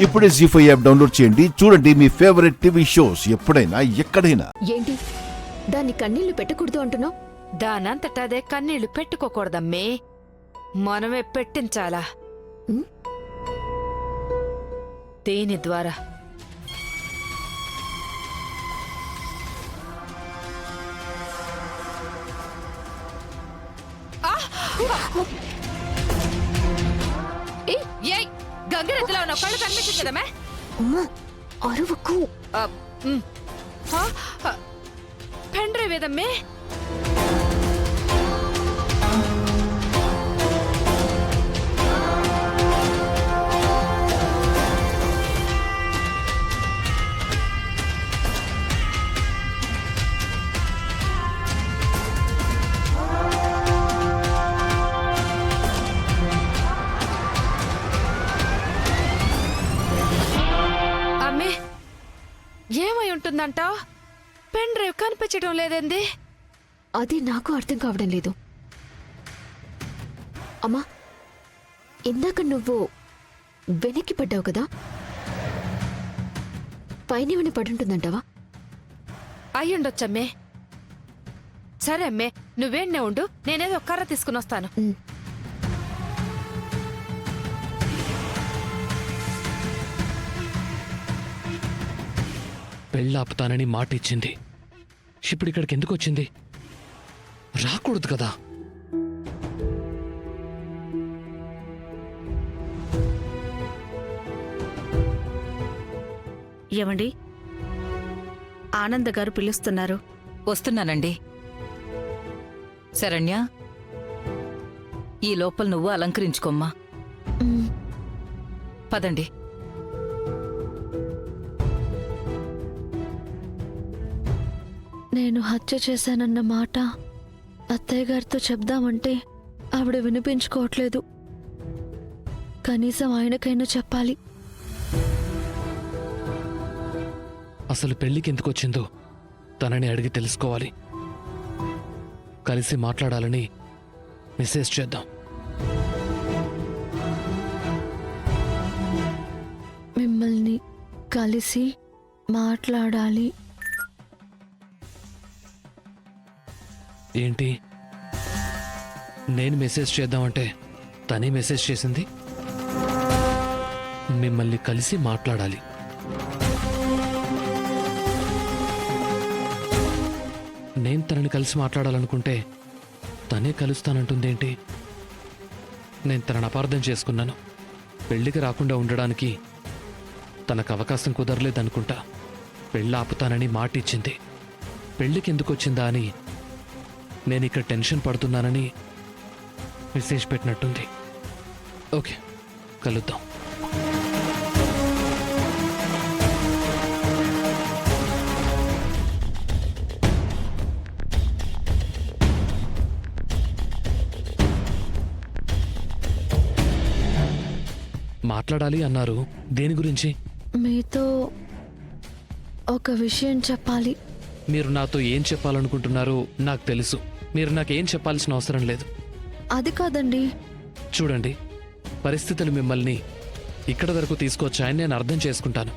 ఇప్పుడే జీ5 app download చేయండి. చూడండి మీ ఫేవరెట్ టీవీ షోస్ ఎప్పుడైనా ఎక్కడైనా. ఏంటి దాన్ని కన్నీళ్లు పెట్టకూడదు అంటున్నావు? దానంతటా అదే కన్నీళ్లు పెట్టుకోకూడదమ్మే, మనమే పెట్టించాలా. ఉమ్. దేని ద్వారా? గంగిరెద్దులో ఉన్న కళ్ళు కనిపించింది కదమే. అమ్మా అరువకు. పెండ్రే వేదమ్మే. ఏమై ఉంటుందంటావు? పెన్ డ్రైవ్ కనిపించడం లేదండి. అది నాకు అర్థం కావడం లేదు. అమ్మా ఇందాక నువ్వు వెనక్కి పడ్డావు కదా, పైన పడుంటుందంటావా? అయ్యుండొచ్చమ్మే. సరే అమ్మే, నువ్వేండే ఉండు, నేనేదో కర్ర తీసుకుని వస్తాను. పెళ్ళాపుతానని మాట ఇచ్చింది. ఇప్పుడు ఇక్కడికి ఎందుకు వచ్చింది? రాకూడదు కదా. ఏమండి, ఆనంద గారు పిలుస్తున్నారు. వస్తున్నానండి. శరణ్య, ఈ లోపల నువ్వు అలంకరించుకోమ్మా. పదండి. నేను హత్య చేశానన్న మాట అత్తయ్య గారితో చెప్దామంటే ఆవిడ వినిపించుకోవట్లేదు. కనీసం ఆయనకైనా చెప్పాలి. అసలు పెళ్లికి ఎందుకు వచ్చిందో తనని అడిగి తెలుసుకోవాలి. కలిసి మాట్లాడాలని మెసేజ్ చేద్దాం. మిమ్మల్ని కలిసి మాట్లాడాలి. ఏంటి, నేను మెసేజ్ చేద్దామంటే తనే మెసేజ్ చేసింది. మిమ్మల్ని కలిసి మాట్లాడాలి. నేను తనని కలిసి మాట్లాడాలనుకుంటే తనే కలుస్తానంటుందేంటి? నేను తనను అపార్థం చేసుకున్నాను. పెళ్లికి రాకుండా ఉండడానికి తనకు అవకాశం కుదరలేదనుకుంటా. పెళ్ళి ఆపుతానని మాట ఇచ్చింది. పెళ్లికి ఎందుకు వచ్చిందా అని నేను ఇక్కడ టెన్షన్ పడుతున్నానని మెసేజ్ పెట్టినట్టుంది. ఓకే, కలుద్దాం. మాట్లాడాలి అన్నారు. దేని గురించి? మీతో ఒక విషయం చెప్పాలి. మీరు నాతో ఏం చెప్పాలనుకుంటున్నారో నాకు తెలుసు. మీరు నాకేం చెప్పాల్సిన అవసరం లేదు. అది కాదండి. చూడండి, పరిస్థితులు మిమ్మల్ని ఇక్కడ వరకు తీసుకొచ్చాయని నేను అర్థం చేసుకుంటాను.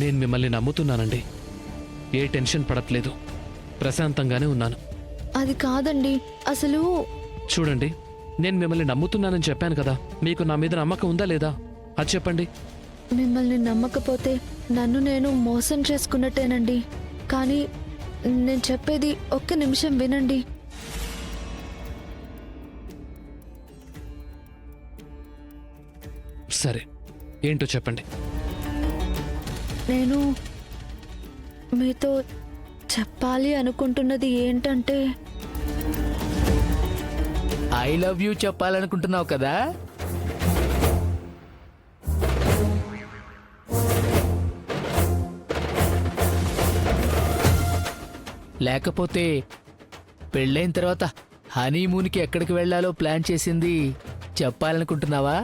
నేను మిమ్మల్ని నమ్ముతున్నానండి. ఏ టెన్షన్ పడట్లేదు. ప్రశాంతంగానే ఉన్నాను. అది కాదండి, అసలు చూడండి, నేను మిమ్మల్ని నమ్ముతున్నానని చెప్పాను కదా. మీకు నా మీద నమ్మకం ఉందా లేదా అది చెప్పండి. మిమ్మల్ని నమ్మకపోతే నన్ను నేను మోసం చేసుకున్నట్టేనండి. కానీ నేను చెప్పేది ఒక్క నిమిషం వినండి. సరే, ఏంటో చెప్పండి. నేను మీతో చెప్పాలి అనుకుంటున్నది ఏంటంటే, ఐ లవ్ యూ చెప్పాలనుకుంటున్నావు కదా? లేకపోతే పెళ్ళైన తర్వాత హనీమూన్కి ఎక్కడికి వెళ్లాలో ప్లాన్ చేసింది చెప్పాలనుకుంటున్నావా?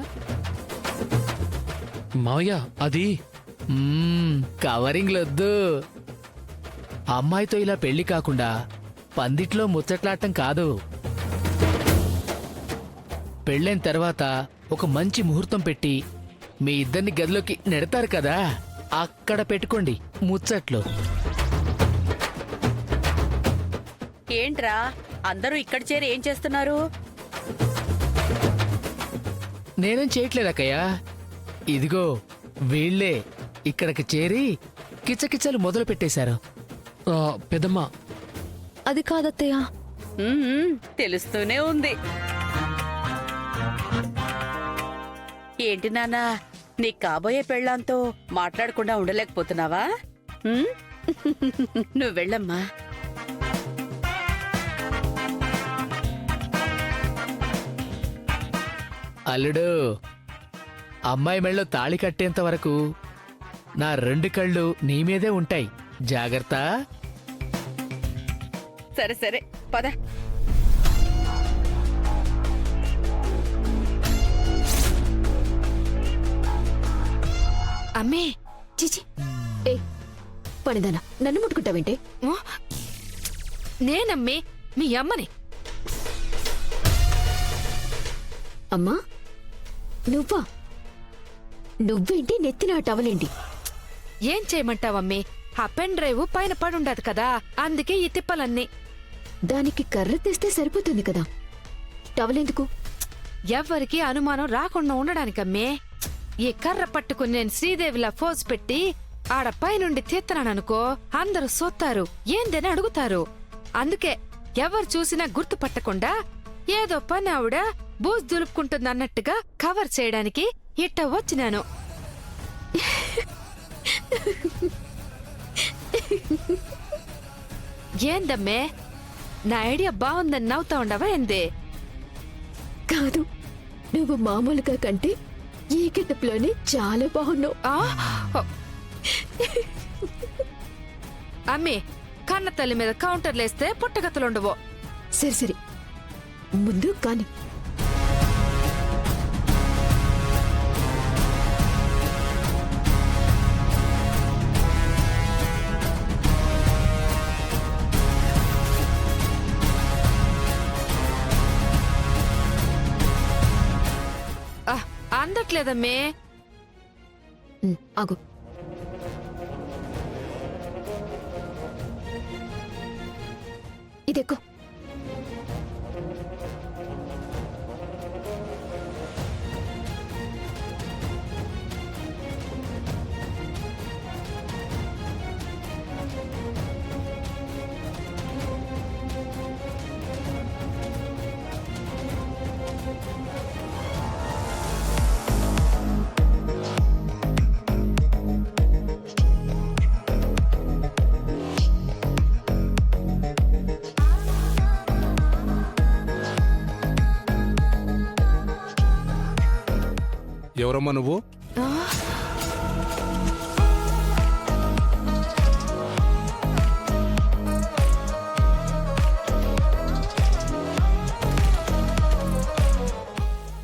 మావయ్య, అది కవరింగ్లొద్దు. అమ్మాయితో ఇలా పెళ్లి కాకుండా పందిట్లో ముచ్చట్లాడటం కాదు. పెళ్ళైన తర్వాత ఒక మంచి ముహూర్తం పెట్టి మీ ఇద్దరిని గదిలోకి నెడతారు కదా, అక్కడ పెట్టుకోండి ముచ్చట్లు. ఏంట్రా అందరూ ఇక్కడ చేరి ఏం చేస్తున్నారు? నేనేం చేయట్లేదక్కయ్యా. ఇదిగో వీళ్ళే ఇక్కడికి చేరి కిచకిచలు మొదలు పెట్టేశారు. పెద్దమ్మ, అది కాదత్తయ్య. తెలుస్తూనే ఉంది. ఏంటి నాన్నా, నీ కాబోయే పెళ్ళాంతో మాట్లాడకుండా ఉండలేకపోతున్నావా? ఉమ్? నువ్వు వెళ్ళమ్మా. అల్లుడు, అమ్మాయి మెళ్ళో తాళి కట్టేంత వరకు నా 2 కళ్ళు నీ మీదే ఉంటాయి. జాగ్రత్త. సరే సరే పద. అమ్మే, చిచి ఏ పనిదానా నన్ను ముట్టుకుంటావేంటే? ఓ, నేనమ్మే మీ అమ్మని. అమ్మా నువ్వా? నువ్వేంటి నెత్తిన ఆ టవలేంటి? ఏం చేయమంటావమ్మే? ఆ పెన్ డ్రైవ్ పైన పడుండదు కదా, అందుకే ఈ తిప్పలన్నీ. దానికి కర్ర తెస్తే సరిపోతుంది కదా, టవలెందుకు? ఎవ్వరికి అనుమానం రాకుండా ఉండడానికమ్మే. ఈ కర్ర పట్టుకుని నేను శ్రీదేవిలా ఫోజ్ పెట్టి ఆడ పైనుండి తీత్తనాననుకో, అందరూ సోత్తారు, ఏందని అడుగుతారు. అందుకే ఎవరు చూసినా గుర్తుపట్టకుండా ఏదో పని ఆవిడ బూజ్ దులుపుకుంటుందన్నట్టుగా కవర్ చేయడానికి ఇట్ట వచ్చినాను. ఏందమ్మే, నా ఐడియా బాగుందని నవ్వుతా ఉండవా ఏంది? కాదు, నువ్వు మామూలుగా కంటే ఈ గెటప్లోనే చాలా బాగున్నావు. ఆ? అమ్మే, కన్న తల్లి మీద కౌంటర్లేస్తే పుట్టగతులుండవు. సరే సరే ముందు కాని. అందట్లేదమ్మే. ఆగు. ఇదెక్కో. ఎవరమ్మా నువ్వు?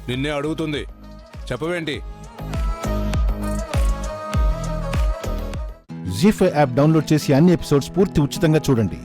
నిన్నే అడుగుతుంది, చెప్పవేంటి? జీ5 యాప్ డౌన్లోడ్ చేసి అన్ని ఎపిసోడ్స్ పూర్తి ఉచితంగా చూడండి.